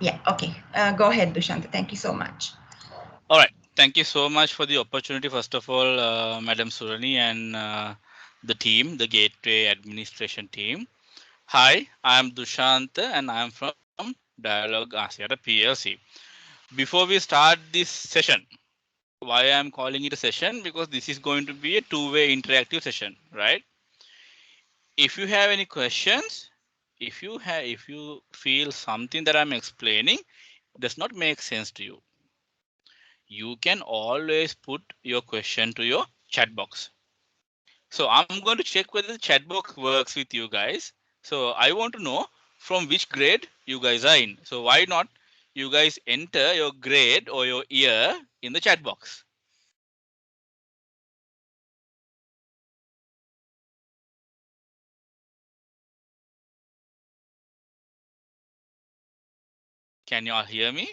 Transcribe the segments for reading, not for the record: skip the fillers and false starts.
Yeah, okay. Go ahead, Dushant. Thank you so much. All right. Thank you so much for the opportunity, first of all, Madam Surani and the team, the Gateway Administration team. Hi, I am Dushant and I am from Dialog Axiata PLC. Before we start this session, why I am calling it a session? Because this is going to be a two-way interactive session, right? If you have any questions, if you feel something that I'm explaining does not make sense to you, you can always put your question to your chat box. So I'm going to check whether the chat box works with you guys. So I want to know from which grade you guys are in. So why not you guys enter your grade or your year in the chat box? Can you all hear me?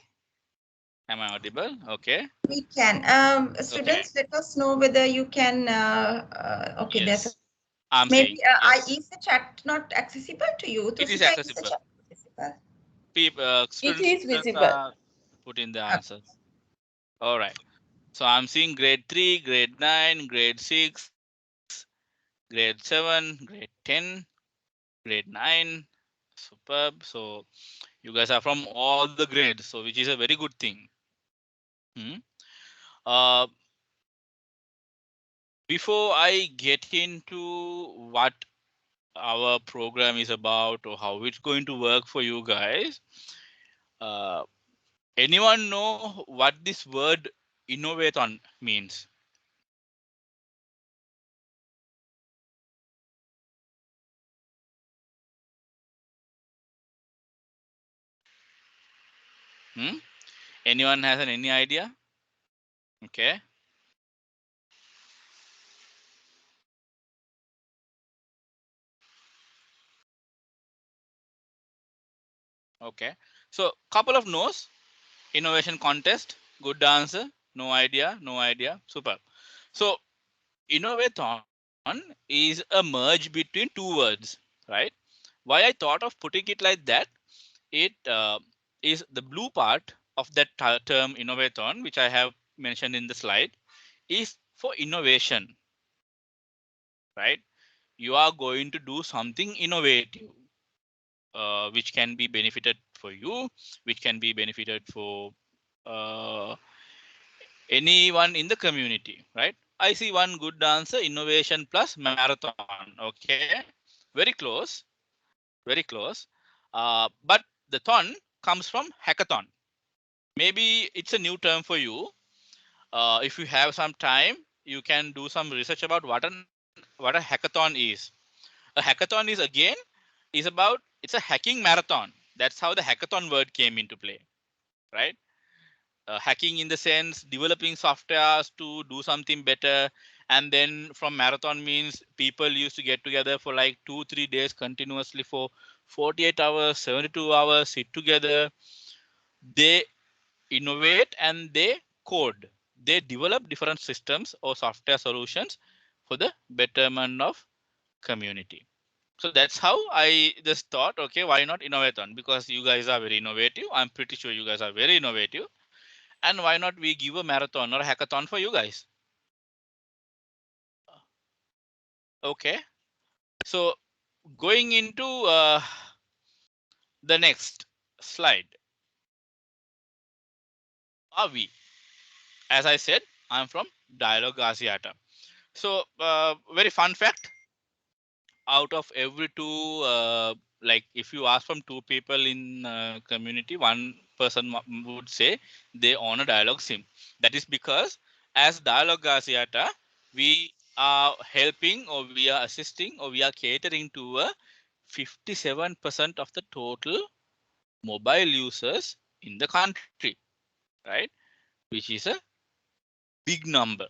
Am I audible? Okay. We can. Okay. Students, let us know whether you can. Okay, there's Yes. I'm maybe seeing. Yes. is the chat not accessible to you? It is Tusita, is the accessible. chat accessible? People, It students is visible. are putting the Okay. answers. All right. So I'm seeing grade 3, grade 9, grade 6, grade 7, grade 10, grade 9. Superb. So you guys are from all the grades, so which is a very good thing. Hmm. Uh, Before I get into what our program is about or how it's going to work for you guys, uh, anyone know what this word InnovaThon means? Hmm? Anyone has any idea? Okay. Okay. So couple of no's. Innovation contest. Good answer. No idea. No idea. Super. So InnovaThon is a merge between two words, right? Why I thought of putting it like that, it is the blue part of that term InnovaThon, which I have mentioned in the slide, is for innovation, right? You are going to do something innovative, which can be benefited for you, which can be benefited for uh, anyone in the community, right? I see one good answer, innovation plus marathon. Okay, very close, very close. But the thon comes from hackathon. Maybe it's a new term for you. If you have some time, you can do some research about what a hackathon is. A hackathon is again is about it's a hacking marathon. That's how the hackathon word came into play, right? Hacking in the sense developing softwares to do something better, and then from marathon means people used to get together for like 2-3 days continuously for 48 hours, 72 hours, sit together. They innovate and they code. They develop different systems or software solutions for the betterment of community. So that's how I just thought, okay, why not innovathon? Because you guys are very innovative. I'm pretty sure you guys are very innovative. And why not we give a marathon or a hackathon for you guys? Okay. So going into the next slide, are we? As I said, I'm from Dialog Axiata. So very fun fact, out of every two, like if you ask from two people in community, one person would say they own a Dialog SIM. That is because as Dialog Axiata, we are helping or we are assisting or we are catering to a 57% of the total mobile users in the country, right? Which is a big number,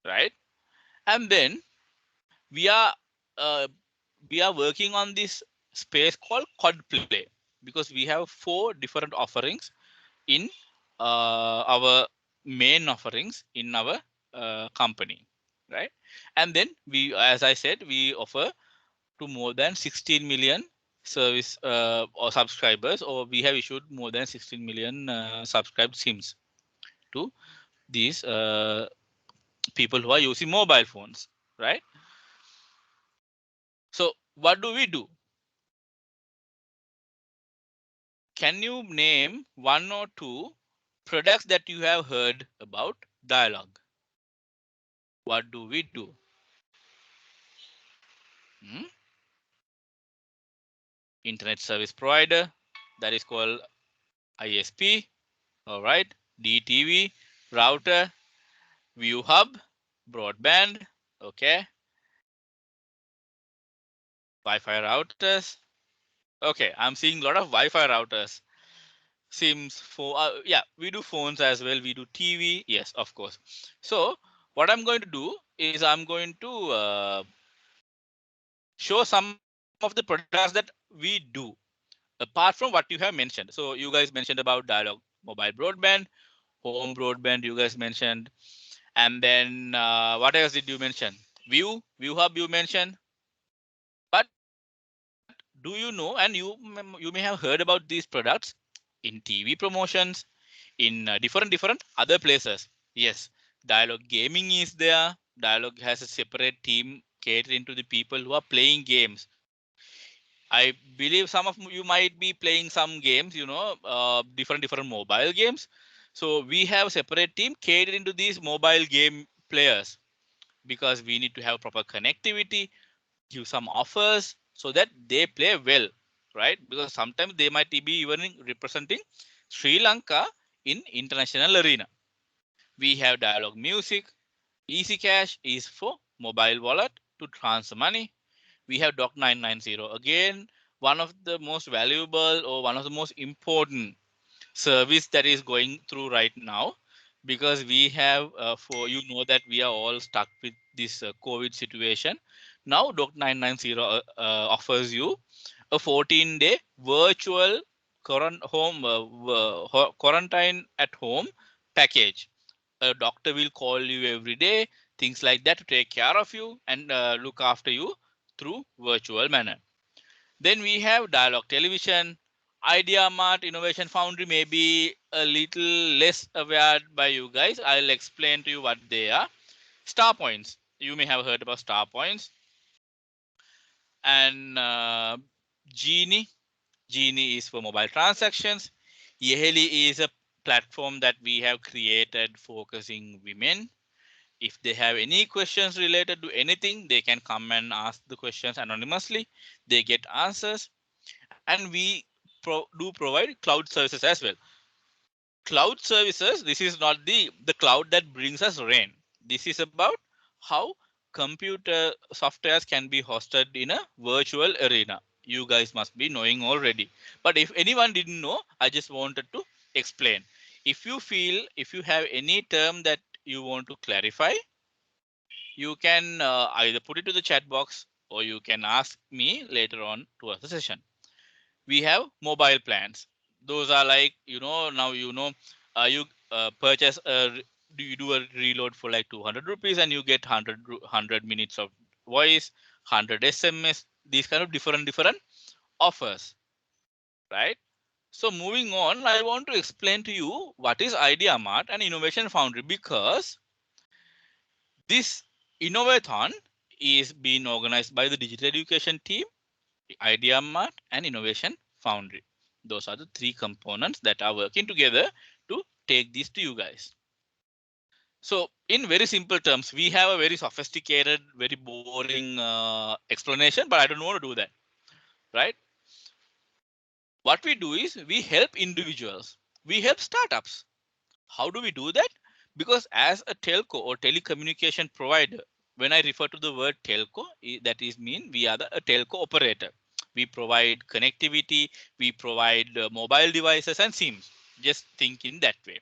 right? And then we are uh, we are working on this space called quad play because we have 4 different offerings in our main offerings in our company, right? And then we, as I said, we offer to more than 16 million service or subscribers, or we have issued more than 16 million subscribed SIMs to these people who are using mobile phones, right? So what do we do? Can you name one or two products that you have heard about Dialog? What do we do? Hmm? Internet service provider, that is called ISP. All right. DTV, router, view hub, broadband. Okay. Wi-Fi routers. Okay, I'm seeing a lot of Wi-Fi routers. Sims for yeah, we do phones as well. We do TV. Yes, of course. So what I'm going to do is I'm going to show some of the products that we do apart from what you have mentioned. So you guys mentioned about Dialog mobile broadband, home broadband. You guys mentioned, and then what else did you mention? View hub you mentioned. But do you know? And you may have heard about these products in TV promotions, in different other places. Yes, Dialog Gaming is there. Dialog has a separate team catering to the people who are playing games. I believe some of you might be playing some games, different mobile games. So we have a separate team catering to these mobile game players because we need to have proper connectivity, give some offers so that they play well, right? Because sometimes they might be even representing Sri Lanka in international arena. We have Dialog Music. Easy Cash is for mobile wallet to transfer money. We have Doc 990 again, one of the most valuable or one of the most important service that is going through right now, because we have for that we are all stuck with this COVID situation. Now Doc 990 offers you a 14-day virtual quarantine at home package. A doctor will call you every day, things like that, to take care of you and look after you through virtual manner. Then we have Dialog Television. IdeaMart Innovation Foundry may be a little less aware by you guys. I'll explain to you what they are. Star Points. You may have heard about Star Points. And Genie. Genie is for mobile transactions. Yeheli is a platform that we have created focusing women. If they have any questions related to anything, they can come and ask the questions anonymously. They get answers. And we do provide cloud services as well. Cloud services, this is not the cloud that brings us rain. This is about how computer softwares can be hosted in a virtual arena. You guys must be knowing already, but if anyone didn't know, I just wanted to explain. If you have any term that you want to clarify, you can either put it to the chat box or you can ask me later on towards the session. We have mobile plans. Those are like, now you purchase do you do a reload for like 200 rupees and you get 100 minutes of voice, 100 SMS, these kind of different offers, right? So moving on, I want to explain to you what is IdeaMart and Innovation Foundry, because this Innovathon is being organized by the digital education team, IdeaMart, and Innovation Foundry. Those are the three components that are working together to take this to you guys. So in very simple terms, we have a very sophisticated, very boring explanation, but I don't want to do that, right? What we do is we help individuals, we help startups. How do we do that? Because as a telco or telecommunication provider, when I refer to the word telco, that is mean we are a telco operator. We provide connectivity, we provide mobile devices and SIMs. Just think in that way.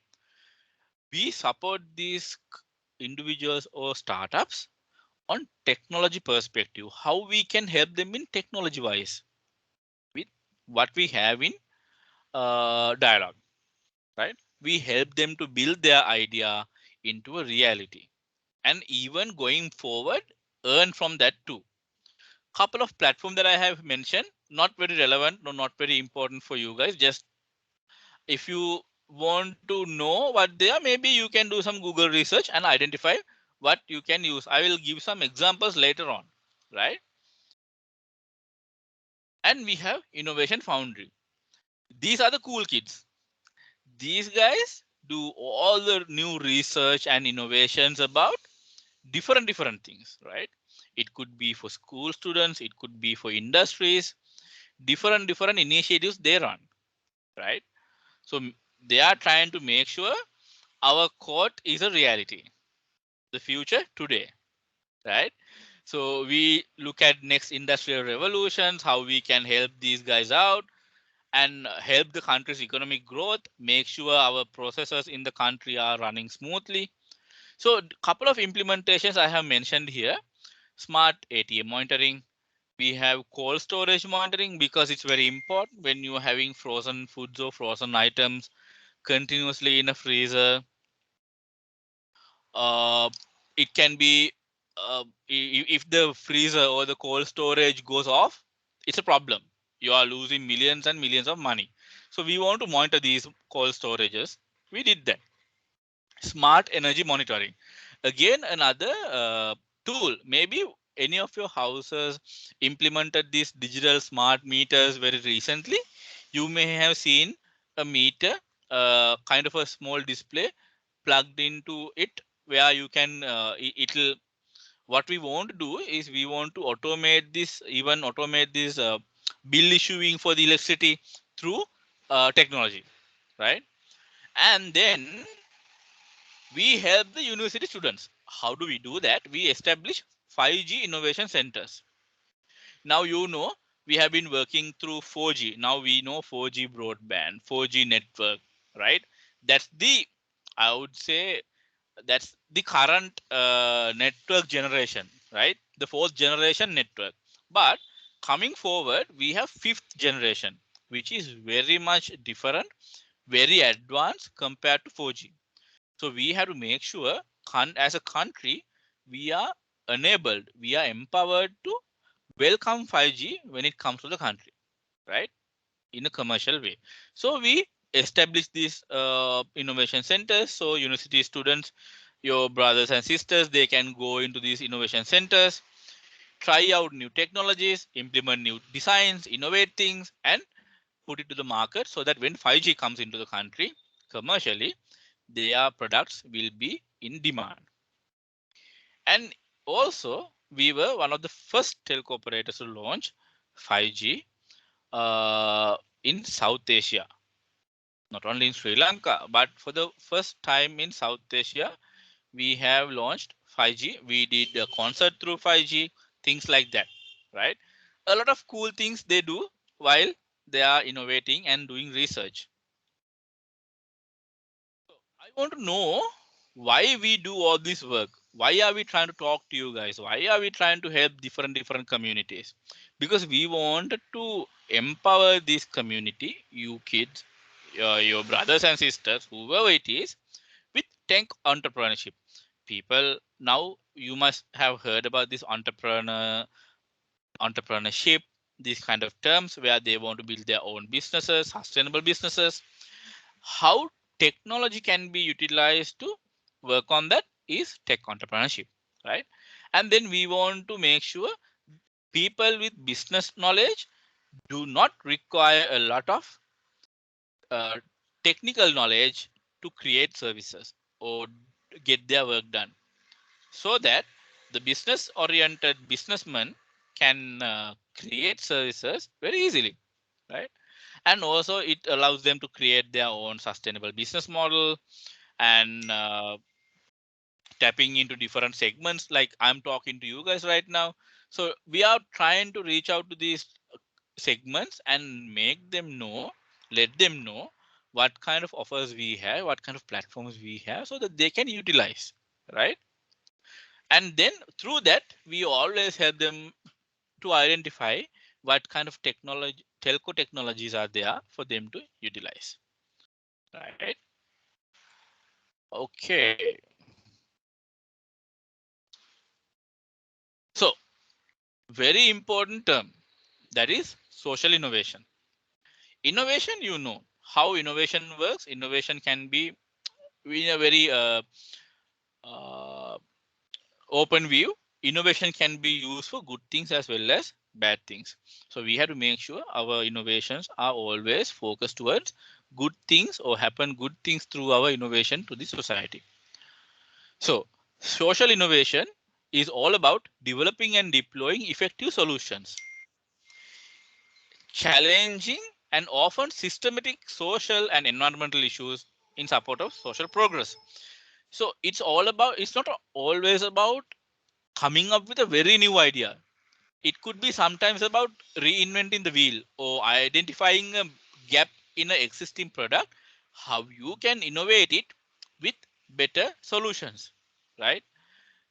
We support these individuals or startups on technology perspective, how we can help them in technology wise with what we have in Dialog, right? We help them to build their idea into a reality, and even going forward, earn from that too. couple of platforms that I have mentioned, not very relevant, no, not very important for you guys. Just if you want to know what they are, maybe you can do some Google research and identify what you can use. I will give some examples later on, right? And we have Innovation Foundry. These are the cool kids. These guys do all the new research and innovations about different things, right? It could be for school students, it could be for industries, different initiatives they run, right? So they are trying to make sure our quote is a reality, the future today, right? So we look at next industrial revolutions, how we can help these guys out and help the country's economic growth, make sure our processes in the country are running smoothly. So a couple of implementations I have mentioned here: smart ATM monitoring. We have cold storage monitoring because it's very important when you're having frozen foods or frozen items continuously in a freezer. uh, it can be if the freezer or the cold storage goes off, it's a problem. You are losing millions and millions of money. So we want to monitor these cold storages. We did that. Smart energy monitoring, again another tool. Maybe any of your houses implemented these digital smart meters very recently. You may have seen a meter, kind of a small display plugged into it, where you can it'll, what we want to do is we want to automate this, even automate this bill issuing for the electricity through technology, right? And then we help the university students. How do we do that? We establish 5G innovation centers. Now you know, we have been working through 4G. Now we know 4G broadband, 4G network, right? That's the, I would say, that's the current network generation, right? The fourth generation network. But coming forward, we have fifth generation, which is very much different, very advanced compared to 4G. So we have to make sure, as a country, we are enabled, we are empowered to welcome 5G when it comes to the country, right? In a commercial way. So we establish these innovation centers. So university students, your brothers and sisters, they can go into these innovation centers, try out new technologies, implement new designs, innovate things, and put it to the market so that when 5G comes into the country commercially, their products will be in demand. And also, we were one of the first telco operators to launch 5G in South Asia, not only in Sri Lanka, but for the first time in South Asia, we have launched 5G. We did a concert through 5G, things like that, right? A lot of cool things they do while they are innovating and doing research. I want to know why we do all this work. Why are we trying to talk to you guys? Why are we trying to help different communities? Because we want to empower this community, you kids, your brothers and sisters, whoever it is, with tech entrepreneurship. People now, you must have heard about this entrepreneurship, these kind of terms where they want to build their own businesses, sustainable businesses. How technology can be utilized to work on that is tech entrepreneurship, right? And then we want to make sure people with business knowledge do not require a lot of uh, technical knowledge to create services or get their work done, so that the business oriented businessman can create services very easily, right? And also it allows them to create their own sustainable business model and tapping into different segments like I'm talking to you guys right now. So we are trying to reach out to these segments and make them know, let them know what kind of offers we have, what kind of platforms we have, so that they can utilize, right? And then through that, we always help them to identify what kind of technology, telco technologies are there for them to utilize, right? Okay. So very important term, that is social innovation. Innovation, how innovation works. Innovation can be in a very uh, open view. Innovation can be used for good things as well as bad things. So we have to make sure our innovations are always focused towards good things or happen good things through our innovation to the society. So social innovation is all about developing and deploying effective solutions, challenging and often systematic social and environmental issues in support of social progress. So it's not always about coming up with a very new idea. It could be sometimes about reinventing the wheel or identifying a gap in an existing product, how you can innovate it with better solutions, right?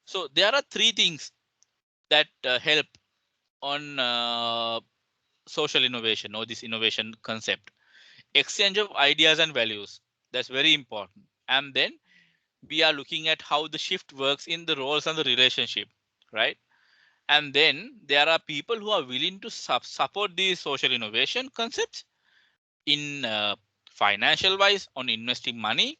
So there are three things that help on social innovation or this innovation concept. Exchange of ideas and values, that's very important. And then we are looking at how the shift works in the roles and the relationship, right? And then there are people who are willing to support these social innovation concepts in financial wise on investing money,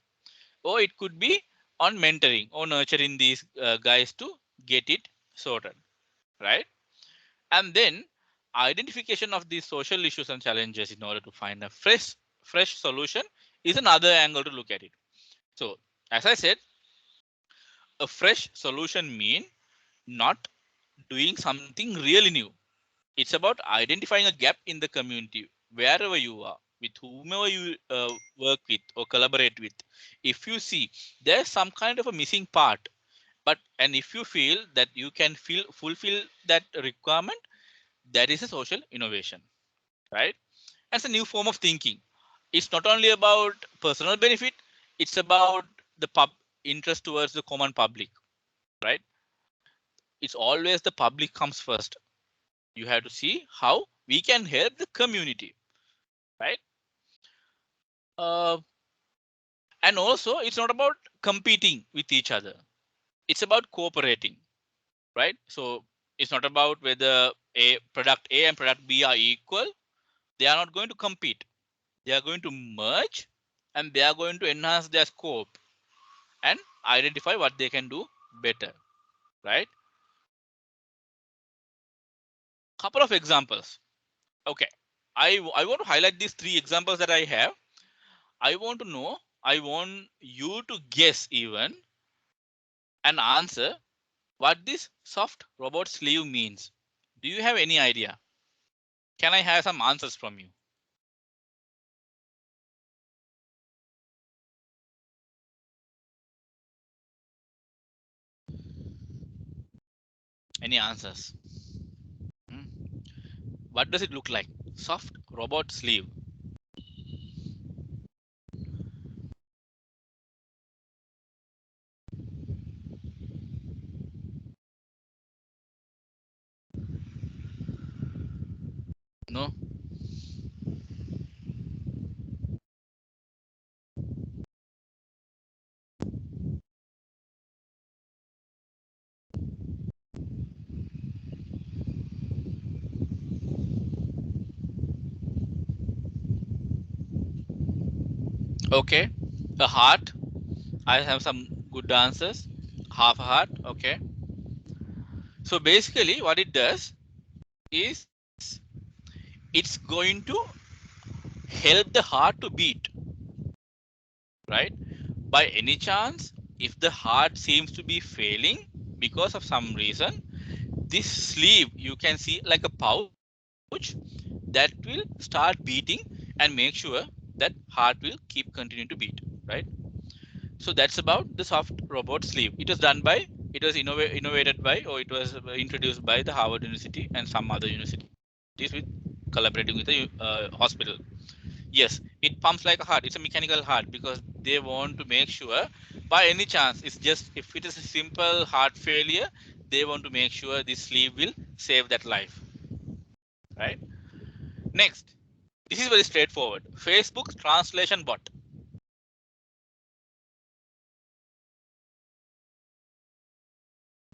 or it could be on mentoring or nurturing these guys to get it sorted, right? And then identification of these social issues and challenges in order to find a fresh solution is another angle to look at it. So as I said, a fresh solution mean not doing something really new. It's about identifying a gap in the community wherever you are, with whomever you work with or collaborate with. If you see there's some kind of a missing part, but and if you feel that you can fulfill that requirement, that is a social innovation, right? As a new form of thinking. It's not only about personal benefit, it's about the interest towards the common public, right? It's always the public comes first. You have to see how we can help the community, right? uh, and also it's not about competing with each other, it's about cooperating, right? So it's not about whether a and product b are equal. They are not going to compete, they are going to merge, and they are going to enhance their scope and identify what they can do better, right? Couple of examples. Okay, I want to highlight these three examples that I have. I want to know, I want you to guess even and answer what this soft robot sleeve means. Do you have any idea? Can I have some answers from you? Any answers? Hmm? What does it look like? Soft robot sleeve. No? Okay. A heart. I have some good answers. Half a heart. Okay. So basically, what it does is it's going to help the heart to beat, right? By any chance, if the heart seems to be failing because of some reason, this sleeve you can see like a pouch that will start beating and make sure that heart will keep continuing to beat, right? So that's about the soft robot sleeve. It was done by, it was innovated by, or it was introduced by the Harvard University and some other universities with collaborating with the hospital. Yes, it pumps like a heart. It's a mechanical heart because they want to make sure, by any chance, it's just if it is a simple heart failure, they want to make sure this sleeve will save that life, right? Next, this is very straightforward. Facebook's translation bot.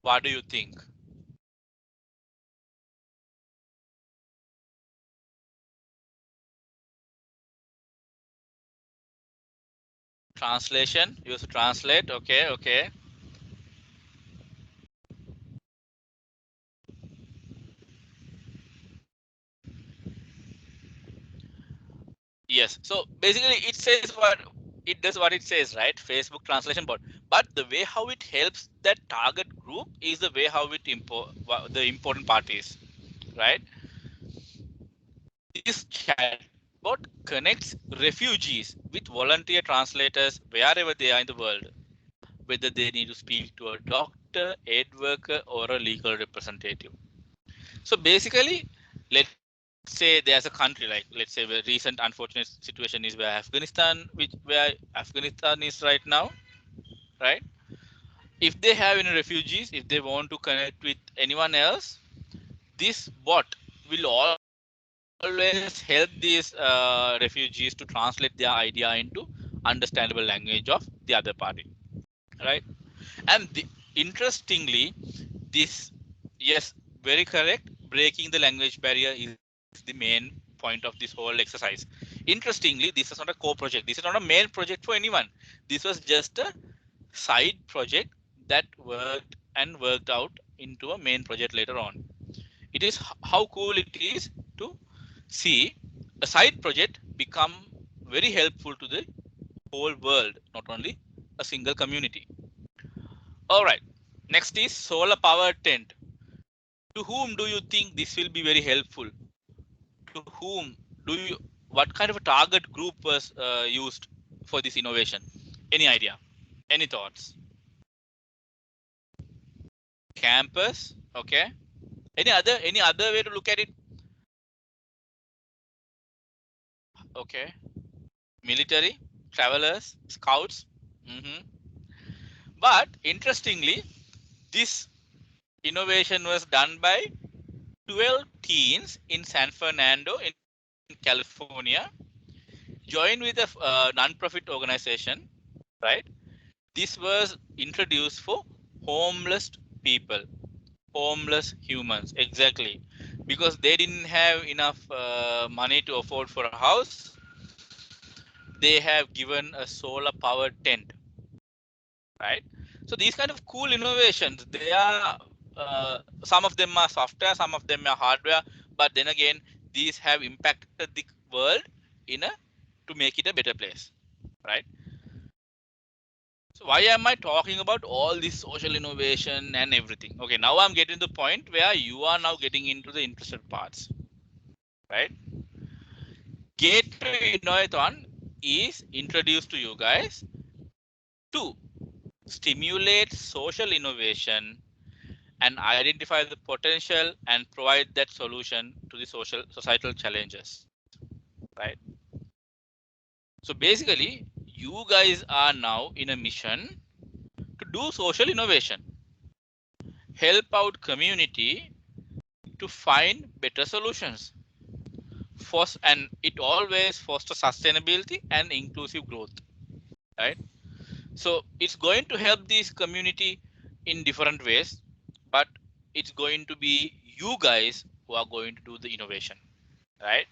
What do you think? Translation, use to translate. Okay, okay. Yes. So basically, it says what it does. What it says, right? Facebook translation bot. But the way how it helps that target group is the way how it the important part is, right? This chatbot connects refugees with volunteer translators wherever they are in the world, whether they need to speak to a doctor, aid worker, or a legal representative. So basically, let's say there's a country like, let's say, where recent unfortunate situation is where Afghanistan, where Afghanistan is right now, right? If they have any refugees, if they want to connect with anyone else, this bot will always help these refugees to translate their idea into understandable language of the other party, right? And interestingly, this, yes, very correct. Breaking the language barrier is the main point of this whole exercise. Interestingly, this is not a core project. This is not a main project for anyone. This was just a side project that worked out into a main project later on. It is how cool it is to see a side project become very helpful to the whole world, not only a single community. All right. Next is solar powered tent. To whom do you think this will be very helpful? To whom do you? What kind of a target group was used for this innovation? Any idea? Any thoughts? Campus. Okay. Any other way to look at it? Okay. Military, travelers, scouts. hmm But interestingly, this innovation was done by 12 teens in San Fernando in California, joined with a non-profit organization, right? This was introduced for homeless people, homeless humans, exactly, because they didn't have enough money to afford for a house. They have given a solar powered tent, right? So these kind of cool innovations, they are some of them are software, some of them are hardware, but then again, these have impacted the world in a to make it a better place, right? So why am I talking about all this social innovation and everything? Okay, now I'm getting to the point where you are now getting into the interested parts, right? Gateway Innovathon is introduced to you guys to stimulate social innovation and identify the potential and provide that solution to the societal challenges, right? So basically, you guys are now in a mission to do social innovation, help out community to find better solutions, and it always fosters sustainability and inclusive growth, right? So it's going to help this community in different ways, but it's going to be you guys who are going to do the innovation, right?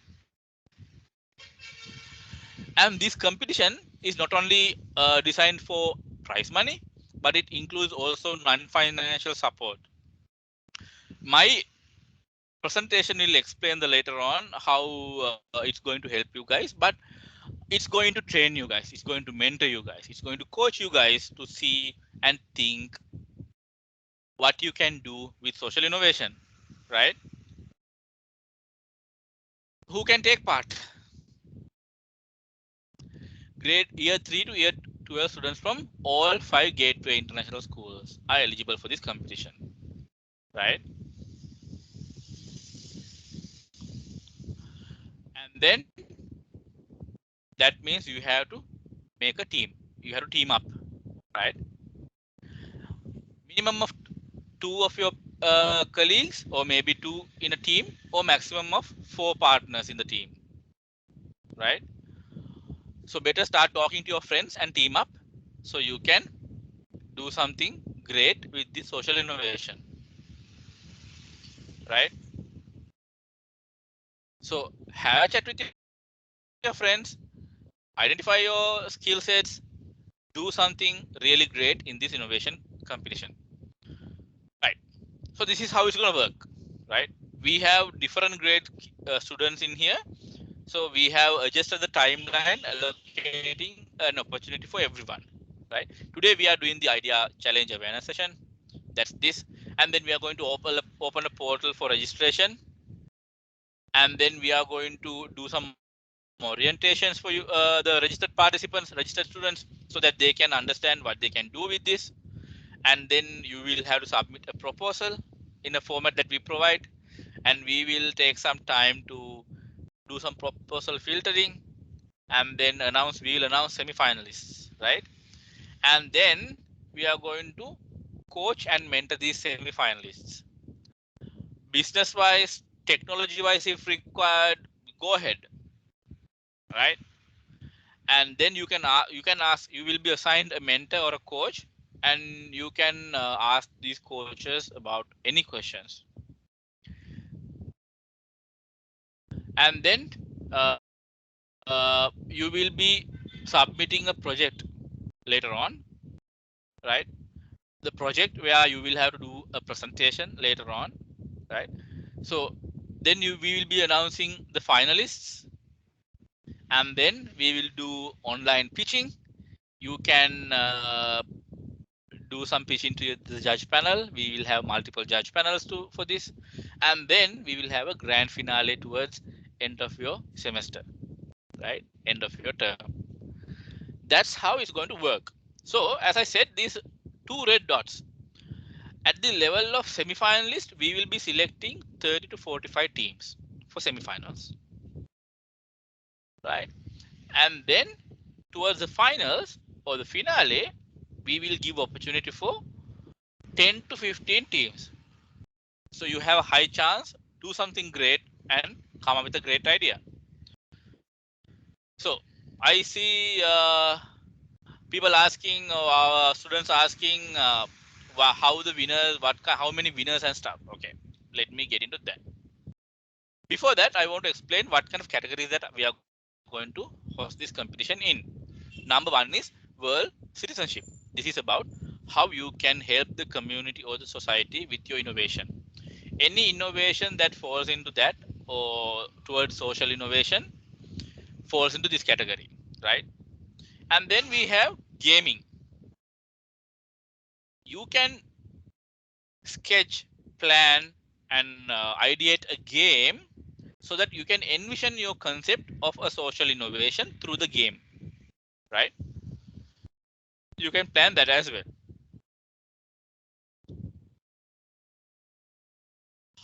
And this competition is not only designed for prize money, but it includes also non-financial support. My presentation will explain the later on how it's going to help you guys, but it's going to train you guys, it's going to mentor you guys, it's going to coach you guys to see and think what you can do with social innovation, right? Who can take part? Grade year 3 to year 12 students from all 5 gateway international schools are eligible for this competition, right? And then that means you have to make a team, you have to team up, right? Minimum of 2 of your colleagues, or maybe 2 in a team, or maximum of 4 partners in the team, right? So better start talking to your friends and team up so you can do something great with the social innovation, right? So have a chat with your friends, identify your skill sets, do something really great in this innovation competition, right? So this is how it's going to work, right? We have different grade students in here. So we have adjusted the timeline, allocating an opportunity for everyone, right? Today we are doing the idea challenge awareness session. That's this. And then we are going to open a portal for registration. And then we are going to do some orientations for you, the registered participants, registered students, so that they can understand what they can do with this. And then you will have to submit a proposal in a format that we provide. And we will take some time to do some proposal filtering, and then we will announce semi-finalists, right? And then we are going to coach and mentor these semi-finalists. Business wise, technology wise, if required, go ahead, right? And then you will be assigned a mentor or a coach, and you can ask these coaches about any questions. And then you will be submitting a project later on, right? The project where you will have to do a presentation later on, right? So then we will be announcing the finalists, and then we will do online pitching. You can do some pitching to the judge panel. We will have multiple judge panels for this, and then we will have a grand finale towards end of your semester, right? End of your term. That's how it's going to work. So as I said, these two red dots at the level of semi-finalist, we will be selecting 30 to 45 teams for semi-finals, right? And then towards the finals or the finale, we will give opportunity for 10 to 15 teams. So you have a high chance, do something great and come up with a great idea. So I see people asking, students asking how the winners, how many winners and stuff. Okay, let me get into that. Before that, I want to explain what kind of categories that we are going to host this competition in. Number one is world citizenship. This is about how you can help the community or the society with your innovation. Any innovation that falls into that or towards social innovation falls into this category, right? And then we have gaming. You can sketch, plan, and ideate a game so that you can envision your concept of a social innovation through the game, right? You can plan that as well.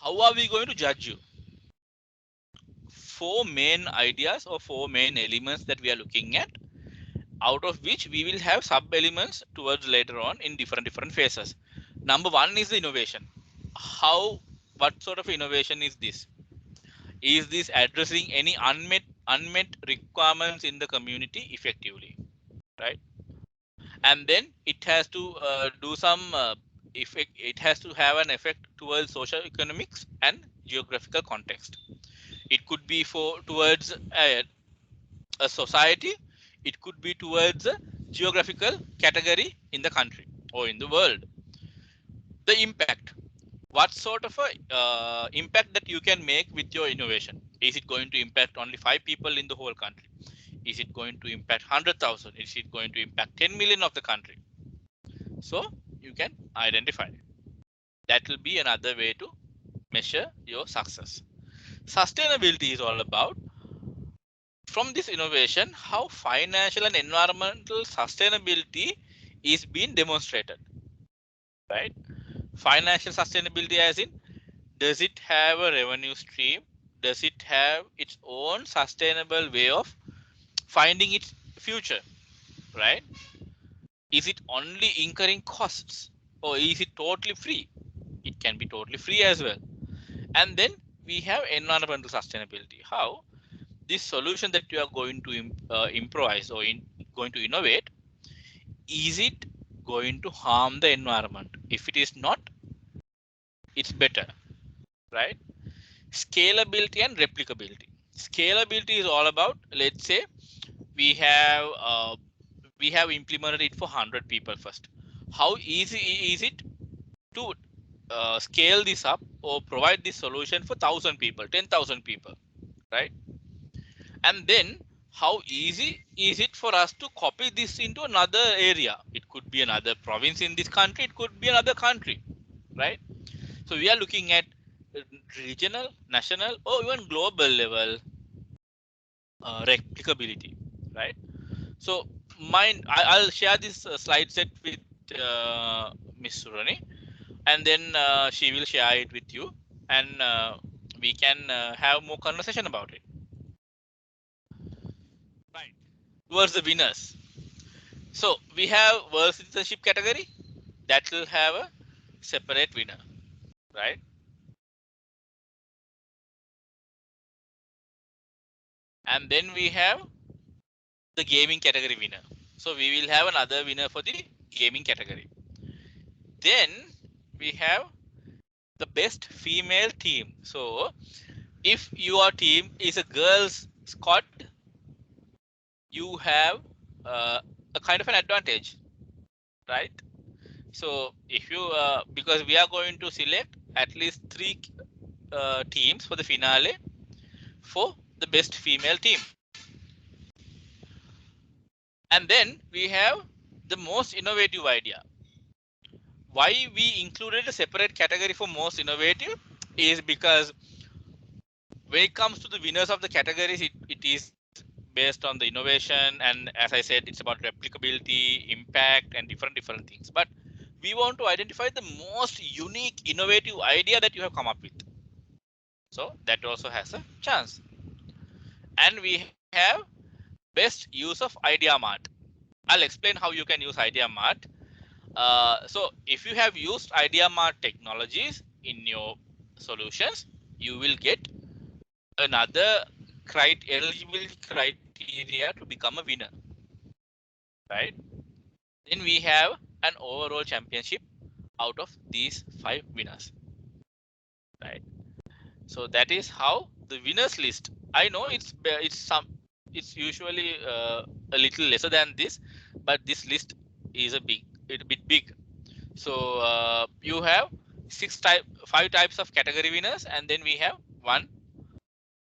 How are we going to judge you? Four main ideas or four main elements that we are looking at, out of which we will have sub elements towards later on in different phases. Number one is the innovation. How, what sort of innovation is this? Is this addressing any unmet requirements in the community effectively, right? And then it has to do some effect. It has to have an effect towards social economics and geographical context. It could be for towards a society. It could be towards a geographical category in the country or in the world. The impact, what sort of a impact that you can make with your innovation. Is it going to impact only 5 people in the whole country? Is it going to impact 100,000? Is it going to impact 10 million of the country? So you can identify. That will be another way to measure your success. Sustainability is all about, from this innovation, how financial and environmental sustainability is being demonstrated, right? Financial sustainability as in, does it have a revenue stream? Does it have its own sustainable way of finding its future, right? Is it only incurring costs, or is it totally free? It can be totally free as well. And then we have environmental sustainability. How this solution that you are going to improvise or going to innovate, is it going to harm the environment? If it is not, it's better, right? Scalability and replicability. Scalability is all about, let's say we have we have implemented it for 100 people first. How easy is it to scale this up or provide this solution for 1,000 people, 10,000 people, right? And then how easy is it for us to copy this into another area? It could be another province in this country, it could be another country, right? So we are looking at regional, national, or even global level replicability, right? So I'll share this slide set with Miss Surani, and then she will share it with you, and we can have more conversation about it. Right. Towards the winners. So we have world citizenship category that will have a separate winner, right? And then we have the gaming category winner. So we will have another winner for the gaming category. Then we have the best female team. So if your team is a girls squad, you have a kind of an advantage, right? So if you because we are going to select at least three teams for the finale for the best female team. And then we have the most innovative idea. Why we included a separate category for most innovative is because when it comes to the winners of the categories, it is based on the innovation, and as I said, it's about replicability, impact, and different things. But we want to identify the most unique innovative idea that you have come up with, so that also has a chance. And we have best use of IdeaMart. I'll explain how you can use IdeaMart. So if you have used IdeaMart technologies in your solutions, you will get another eligibility criteria to become a winner, right? Then we have an overall championship out of these 5 winners, right? So that is how the winners list. I know it's usually a little lesser than this, but this list is a bit big. So you have 5 types of category winners, and then we have one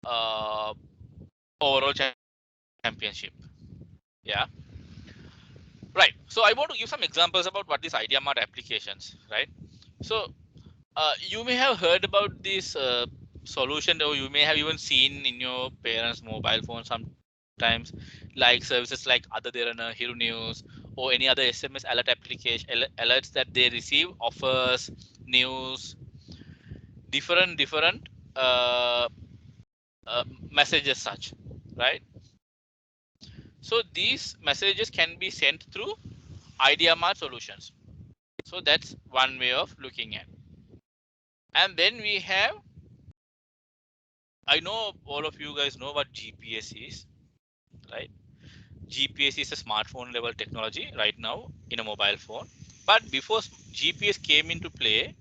uh, overall championship. Yeah, right. So I want to give some examples about what these IdeaMart applications, right? So you may have heard about this solution, or you may have even seen in your parents' mobile phone sometimes, like services like Ada Derana, Hero News, or any other SMS alert application alerts that they receive, offers, news, different uh, messages such, right? So these messages can be sent through IdeaMart solutions. So that's one way of looking at. And then we have, I know all of you guys know what GPS is, right? GPS is a smartphone level technology right now in a mobile phone. But before GPS came into play,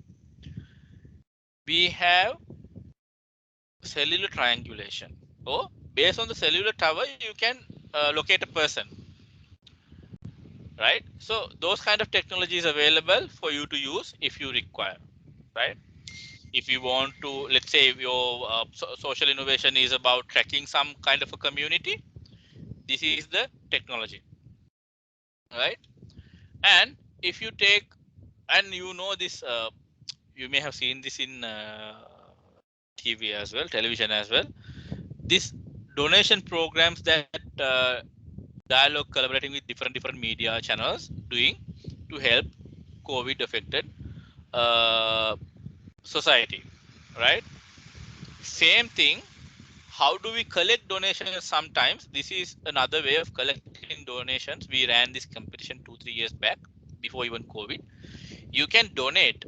we have cellular triangulation. So based on the cellular tower, you can locate a person, right? So those kind of technology is available for you to use if you require, right? If you want to, let's say your social innovation is about tracking some kind of a community, this is the technology, right? And if you take, and you know this, you may have seen this in TV as well, television as well, this donation programs that Dialog collaborating with different media channels doing to help COVID affected uh, society, right? Same thing. How do we collect donations? Sometimes this is another way of collecting donations. We ran this competition 2-3 years back before even COVID. You can donate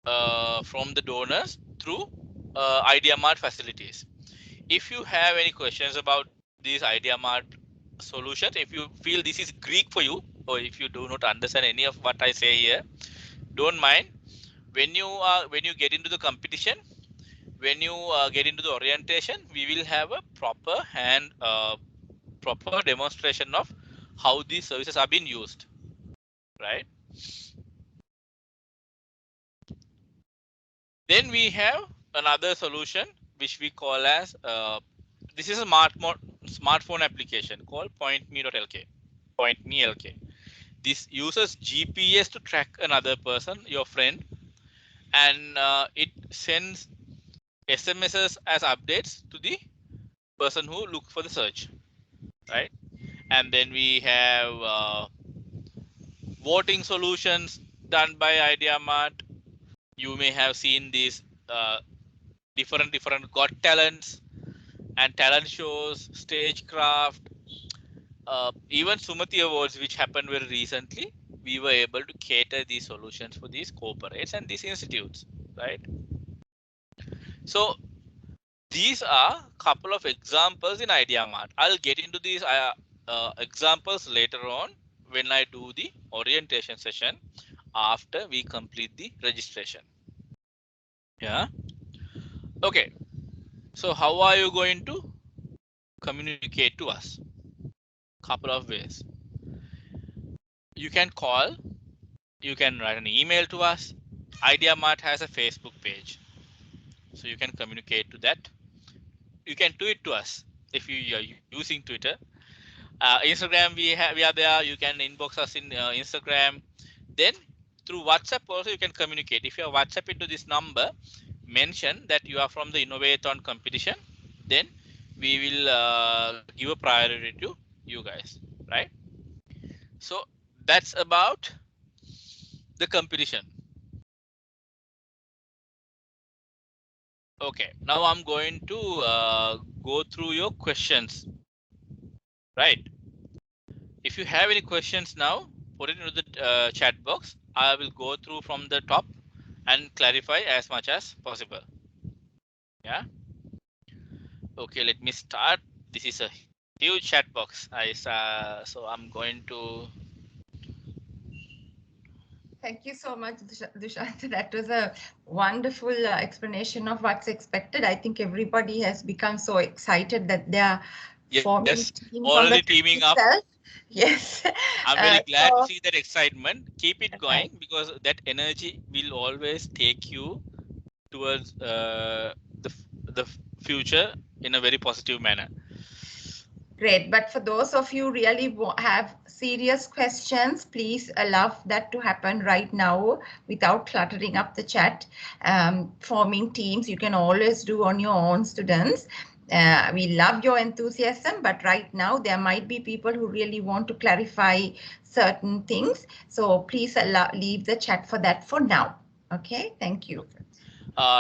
from the donors through IdeaMart facilities. If you have any questions about these IdeaMart solutions, if you feel this is Greek for you, or if you do not understand any of what I say here, don't mind. When you get into the competition, when you get into the orientation, we will have a proper demonstration of how these services are being used, right? Then we have another solution which we call as this is a smartphone application called PointMe.lk. PointMe.lk. This uses GPS to track another person, your friend, and it sends SMSs as updates to the person who look for the search, right? And then we have voting solutions done by IdeaMart. You may have seen these uh, different got talents and talent shows, stagecraft, even Sumati Awards, which happened very recently. We were able to cater these solutions for these corporates and these institutes, right? So these are a couple of examples in IdeaMart. I'll get into these examples later on when I do the orientation session after we complete the registration. Yeah. Okay. So how are you going to communicate to us? Couple of ways. You can call, you can write an email to us. IdeaMart has a Facebook page, so you can communicate to that. You can tweet to us if you are using Twitter. Instagram, we are there. You can inbox us in Instagram. Then through WhatsApp also you can communicate. If you are WhatsApp into this number, mention that you are from the InnovaThon competition. Then we will give a priority to you guys, right? So that's about the competition. Okay, now I'm going to go through your questions, right? If you have any questions now, put it into the chat box. I will go through from the top and clarify as much as possible. Yeah. Okay, let me start. This is a huge chat box. So I'm going to. Thank you so much, Dushant. That was a wonderful explanation of what's expected. I think everybody has become so excited that they are Yes, forming teams on already the teaming up. itself. Yes. I'm very glad to So, see that excitement. Keep it right. going because that energy will always take you towards the future in a very positive manner. Great. But for those of you really have serious questions, please allow that to happen right now without cluttering up the chat. Forming teams, you can always do on your own, students. We love your enthusiasm, but right now there might be people who really want to clarify certain things. So please leave the chat for that for now. Okay, thank you. Okay.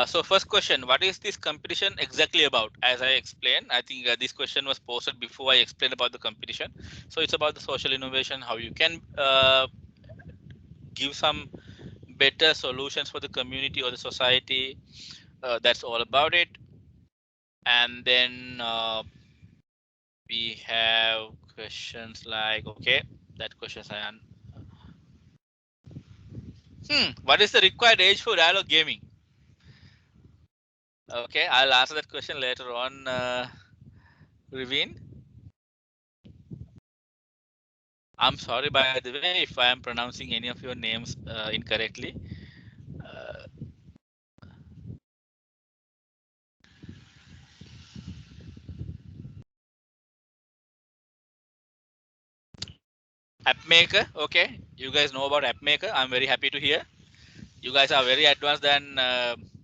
So first question, what is this competition exactly about? As I explained, I think this question was posted before I explained about the competition. So it's about the social innovation, how you can give some better solutions for the community or the society. That's all about it. And then we have questions like, okay, that questions I what is the required age for dialogue gaming? Okay, I'll answer that question later on, Raveen. I'm sorry, by the way, if I am pronouncing any of your names incorrectly. Uh, App Maker, okay. You guys know about App Maker. I'm very happy to hear. You guys are very advanced than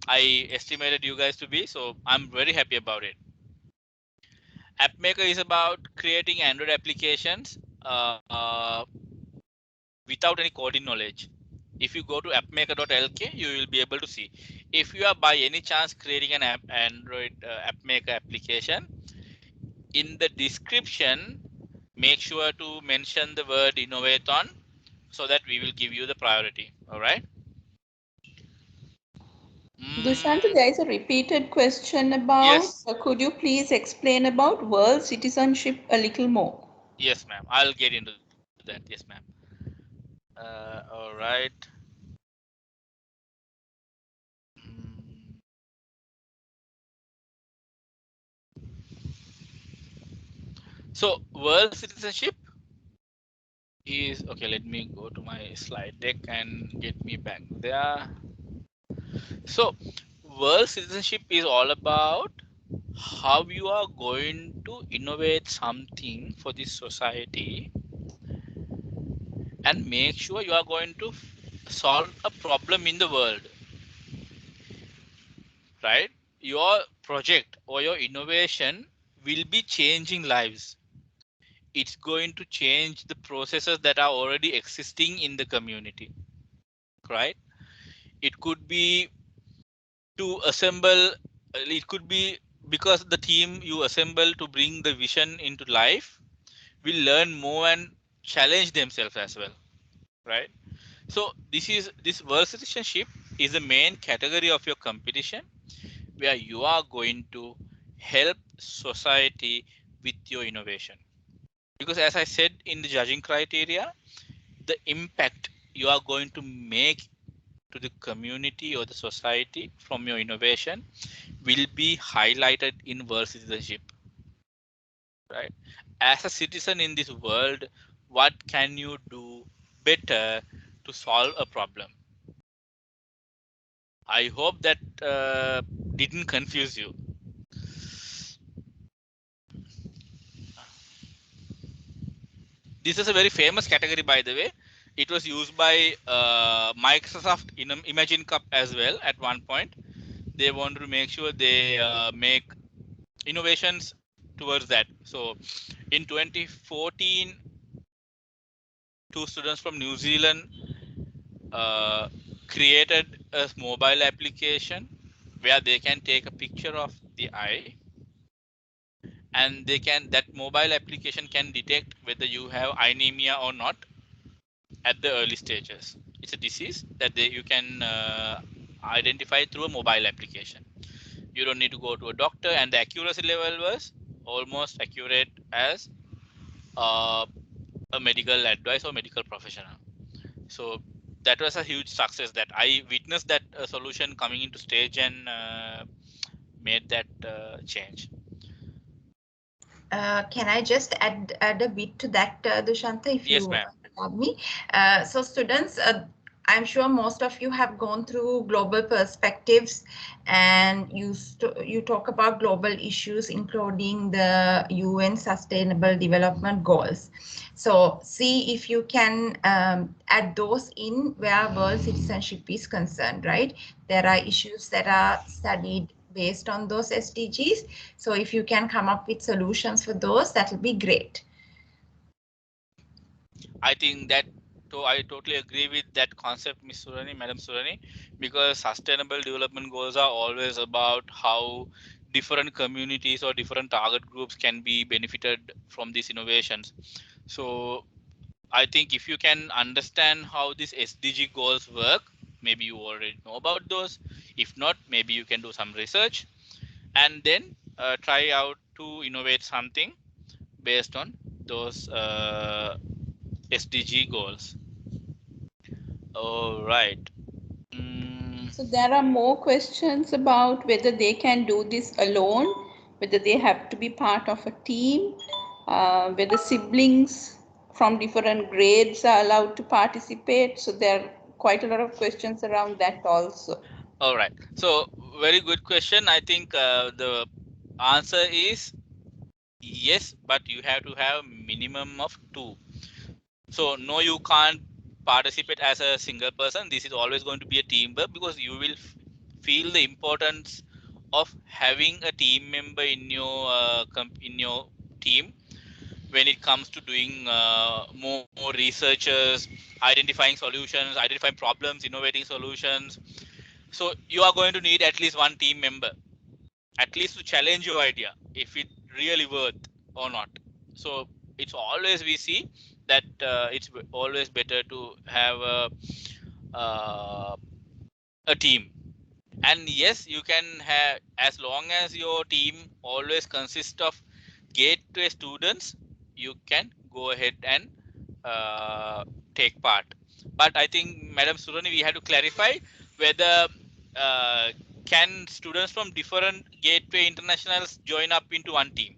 I estimated you guys to be. So I'm very happy about it. App Maker is about creating Android applications without any coding knowledge. If you go to appmaker.lk, you will be able to see. If you are by any chance creating an Android App Maker application, in the description, make sure to mention the word InnovaThon so that we will give you the priority. All right. Dushant, there is a repeated question about, Yes. could you please explain about world citizenship a little more? Yes, ma'am. I'll get into that. Yes, ma'am. All right. Mm. So, world citizenship is okay. Let me go to my slide deck and get me back there. So world citizenship is all about how you are going to innovate something for this society and make sure you are going to solve a problem in the world, right? Your project or your innovation will be changing lives. It's going to change the processes that are already existing in the community, right? It could be to assemble, it could be because the team you assemble to bring the vision into life will learn more and challenge themselves as well, right? So this world citizenship is the main category of your competition where you are going to help society with your innovation. Because as I said in the judging criteria, the impact you are going to make to the community or the society from your innovation will be highlighted in world citizenship, right? As a citizen in this world, what can you do better to solve a problem? I hope that didn't confuse you. This is a very famous category, by the way. It was used by Microsoft in Imagine Cup as well at one point. They want to make sure they make innovations towards that. So in 2014, two students from New Zealand uh, created a mobile application where they can take a picture of the eye, and they can that mobile application can detect whether you have anemia or not at the early stages. It's a disease that you can identify through a mobile application. You don't need to go to a doctor, and the accuracy level was almost accurate as uh, a medical advice or medical professional. So that was a huge success that I witnessed that solution coming into stage and made that change. Can I just add a bit to that, Dushanta, if Yes, you ma'am. allow me? So students, I'm sure most of you have gone through global perspectives, and you talk about global issues, including the UN Sustainable Development Goals. So see if you can add those in where world citizenship is concerned, right? There are issues that are studied based on those SDGs. So if you can come up with solutions for those, that will be great. I think that I totally agree with that concept, Miss Surani, Madam Surani, because sustainable development goals are always about how different communities or different target groups can be benefited from these innovations. So I think if you can understand how these SDG goals work, maybe you already know about those. If not, maybe you can do some research and then try out to innovate something based on those SDG goals. All right. Mm, So there are more questions about whether they can do this alone, whether they have to be part of a team, whether siblings from different grades are allowed to participate. So there are quite a lot of questions around that also. all right. So very good question. I think the answer is yes, but you have to have minimum of two. So no, you can't participate as a single person. This is always going to be a teamwork because you will feel the importance of having a team member in your in your team when it comes to doing more researchers, identifying solutions, identifying problems, innovating solutions. So you are going to need at least one team member, at least to challenge your idea if it really worth or not. So it's always we see that it's always better to have uh, a team. And yes, you can have, as long as your team always consists of gateway students, you can go ahead and uh, take part. But I think, Madam Surani, we have to clarify whether uh, can students from different gateway internationals join up into one team.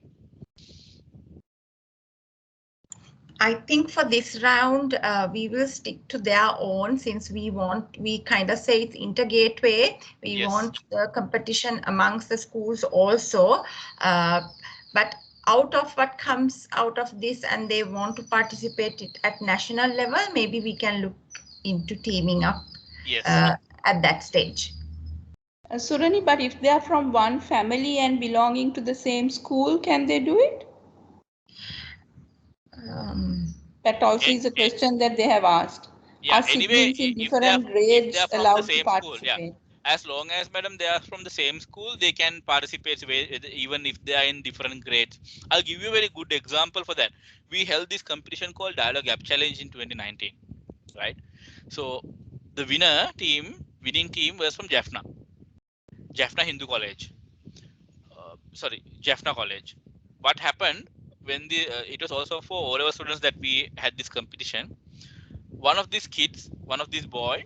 I think for this round, we will stick to their own, since we kind of say it's intergateway. We Yes. want the competition amongst the schools also. But out of what comes out of this and they want to participate it at national level, maybe we can look into teaming up Yes. at that stage. Surani, but if they are from one family and belonging to the same school, can they do it? That also is a question that they have asked. Yeah, Are anyway, siblings in if they are different grades from the allowed to same school, yeah, participate? as long as madam they are from the same school, they can participate even if they are in different grades. I'll give you a very good example for that. We held this competition called Dialog App Challenge in 2019, right? So the winning team was from Jaffna Hindu College. Sorry, Jaffna College. What happened when it was also for all our students that we had this competition. One of these kids, one of these boy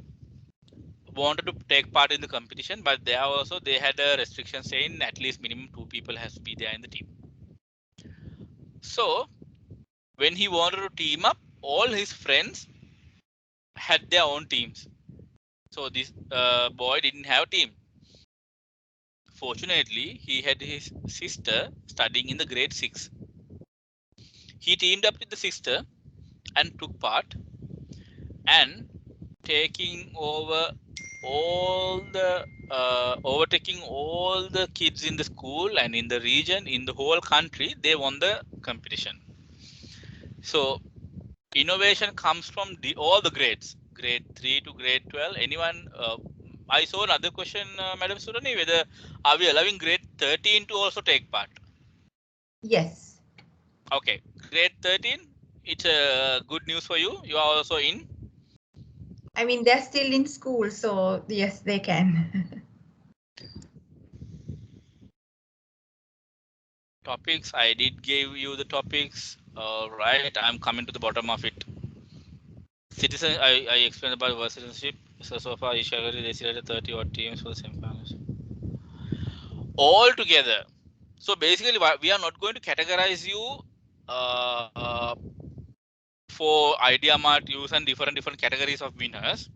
wanted to take part in the competition, but they had a restriction saying at least minimum 2 people has to be there in the team. So when he wanted to team up, all his friends had their own teams. So this boy didn't have a team. Fortunately, he had his sister studying in the grade 6. He teamed up with the sister and took part, and taking over all the overtaking all the kids in the school and in the region, in the whole country. They won the competition. So innovation comes from all the grades, grade 3 to grade 12. Anyone? I saw another question, Madam Surani, whether are we allowing grade 13 to also take part? Yes. Okay, grade 13, it's good news for you. You are also in. I mean, they're still in school, so yes, they can. Topics, I did give you the topics. All right, I'm coming to the bottom of it. Citizen, I explained about citizenship. So far each category they selected 30 odd teams for the semi-finals all together. So basically we are not going to categorize you uh, for IdeaMart use and different categories of winners.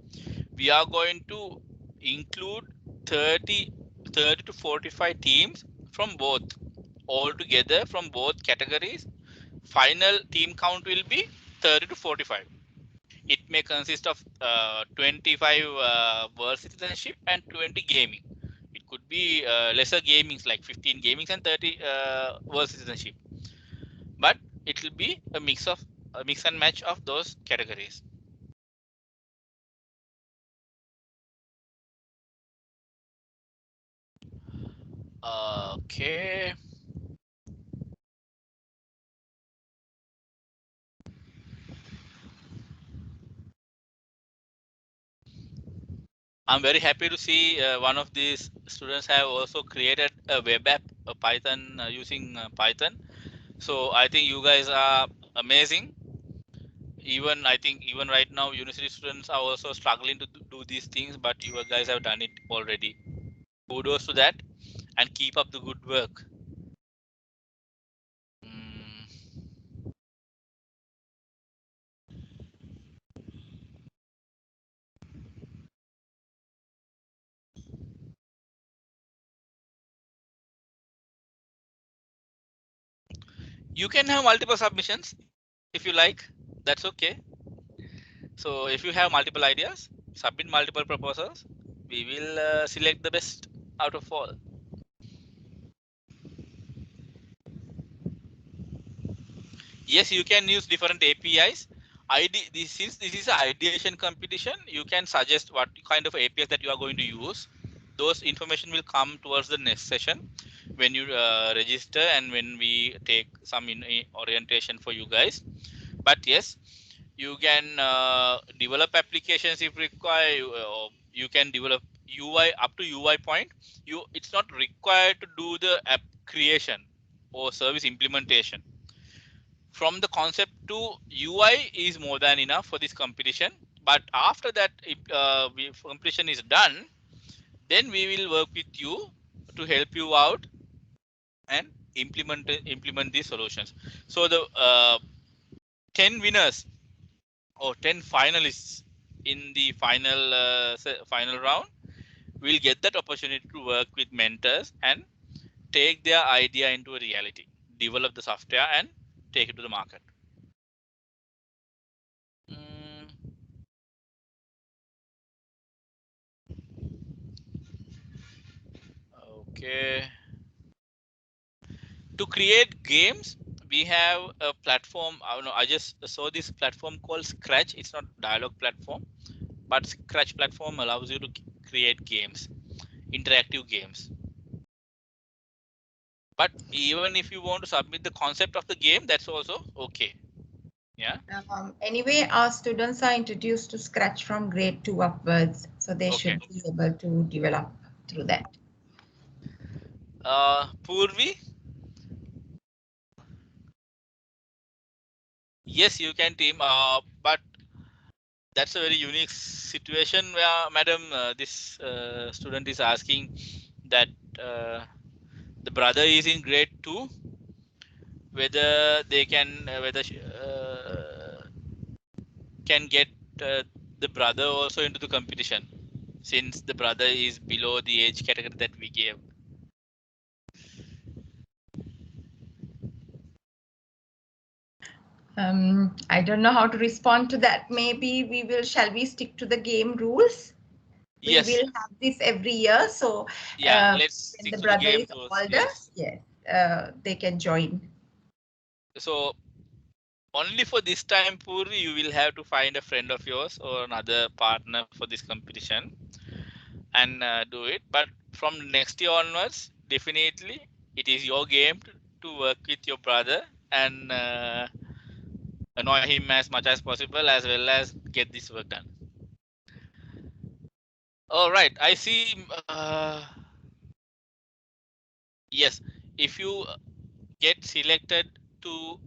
We are going to include 30 to 45 teams from both, all together from both categories. Final team count will be 30 to 45. It may consist of 25 world citizenship and 20 gaming. It could be lesser gamings like 15 gamings and 30 world citizenship, but it will be a mix and match of those categories. Okay. I'm very happy to see one of these students have also created a web app, a Python using Python. So I think you guys are amazing. Even I think even right now university students are also struggling to do these things, but you guys have done it already. Kudos to that, and keep up the good work. Mm, you can have multiple submissions if you like. That's okay. So if you have multiple ideas, submit multiple proposals. We will select the best out of all. Yes, you can use different APIs. Since this is an ideation competition, you can suggest what kind of APIs that you are going to use. Those information will come towards the next session when you register and when we take some orientation for you guys. But yes, you can develop applications if required. You can develop UI up to UI point. It's not required to do the app creation or service implementation. From the concept to UI is more than enough for this competition. But after that, if competition is done, then we will work with you to help you out and implement these solutions. So the 10 winners or 10 finalists in the final round will get that opportunity to work with mentors and take their idea into a reality, develop the software and take it to the market. Mm, okay. To create games, we have a platform. I don't know. I just saw this platform called Scratch. It's not Dialog platform, but Scratch platform allows you to create games, interactive games. But even if you want to submit the concept of the game, that's also okay. Yeah. Anyway, our students are introduced to Scratch from grade 2 upwards, so they Okay. should be able to develop through that. Purvi, yes, you can team. But that's a very unique situation where, madam, this student is asking that the brother is in grade 2, whether they can can get the brother also into the competition, since the brother is below the age category that we gave. I don't know how to respond to that. Maybe shall we stick to the game rules? We Yes. will have this every year. So Yeah, let's when stick the to the brother game is rules. older, Yes. yes, they can join. So only for this time, Puri, you will have to find a friend of yours or another partner for this competition and do it. But from next year onwards, definitely it is your game to work with your brother and annoy him as much as possible, as well as get this work done. All right, I see. Yes, if you get selected to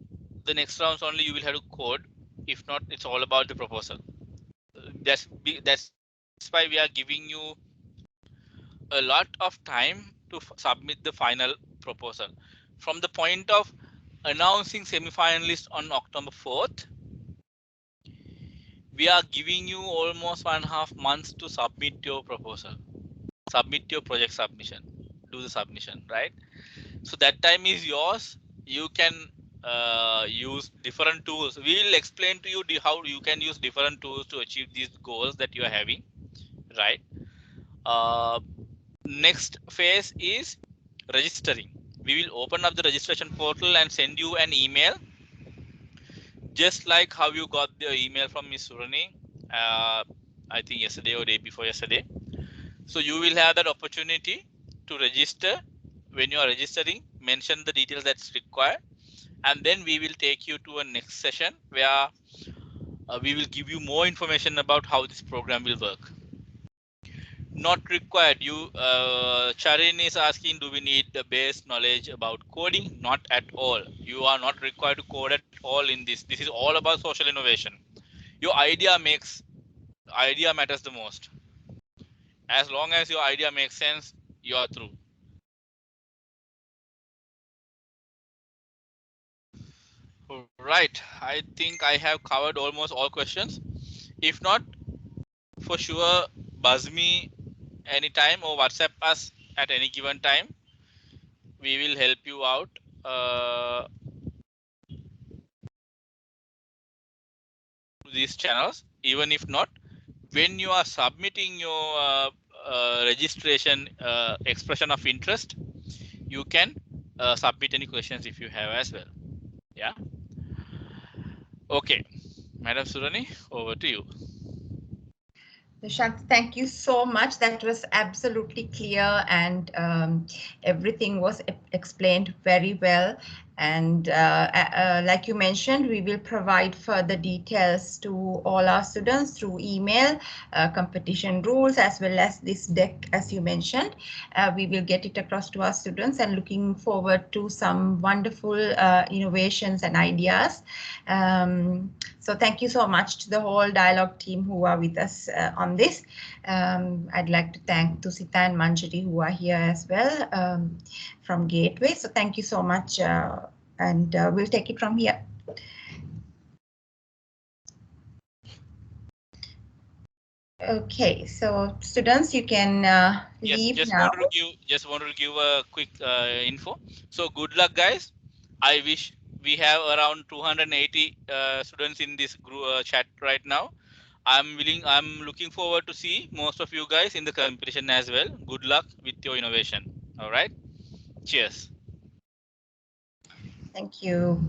the next rounds only, you will have to code. If not, it's all about the proposal. That's why we are giving you a lot of time to submit the final proposal. From the point of announcing semi-finalists on October 4th, we are giving you almost 1.5 months to submit your proposal, submit your project submission, do the submission, right? So that time is yours. You can use different tools. We will explain to you how you can use different tools to achieve these goals that you are having, right? uh, Next phase is registering. We will open up the registration portal and send you an email, just like how you got the email from Miss Surani, I think yesterday or day before yesterday. So you will have that opportunity to register. When you are registering, mention the details that's required, and then we will take you to a next session where we will give you more information about how this program will work. Not required. Charin is asking, do we need the base knowledge about coding? Not at all. You are not required to code at all in this. This is all about social innovation. Your idea matters the most. As long as your idea makes sense, you are through. Right. I think I have covered almost all questions. If not, for sure, buzz me anytime or WhatsApp us at any given time. We will help you out. These channels. Even if not, when you are submitting your registration expression of interest, you can submit any questions if you have as well. Yeah. Okay, Madam Surani, over to you. Shant, thank you so much. That was absolutely clear, and everything was explained very well. And like you mentioned, we will provide further details to all our students through email, competition rules, as well as this deck, as you mentioned. We will get it across to our students, and looking forward to some wonderful innovations and ideas. So thank you so much to the whole Dialog team who are with us on this. I'd like to thank Tusita and Manjari who are here as well from Gateway. So thank you so much, and we'll take it from here. Okay, so students, you can Yes, leave now. just wanted to give a quick info. So good luck, guys. I wish we have around 280 students in this group chat right now. I'm looking forward to see most of you guys in the competition as well. Good luck with your innovation. All right. Cheers. Thank you.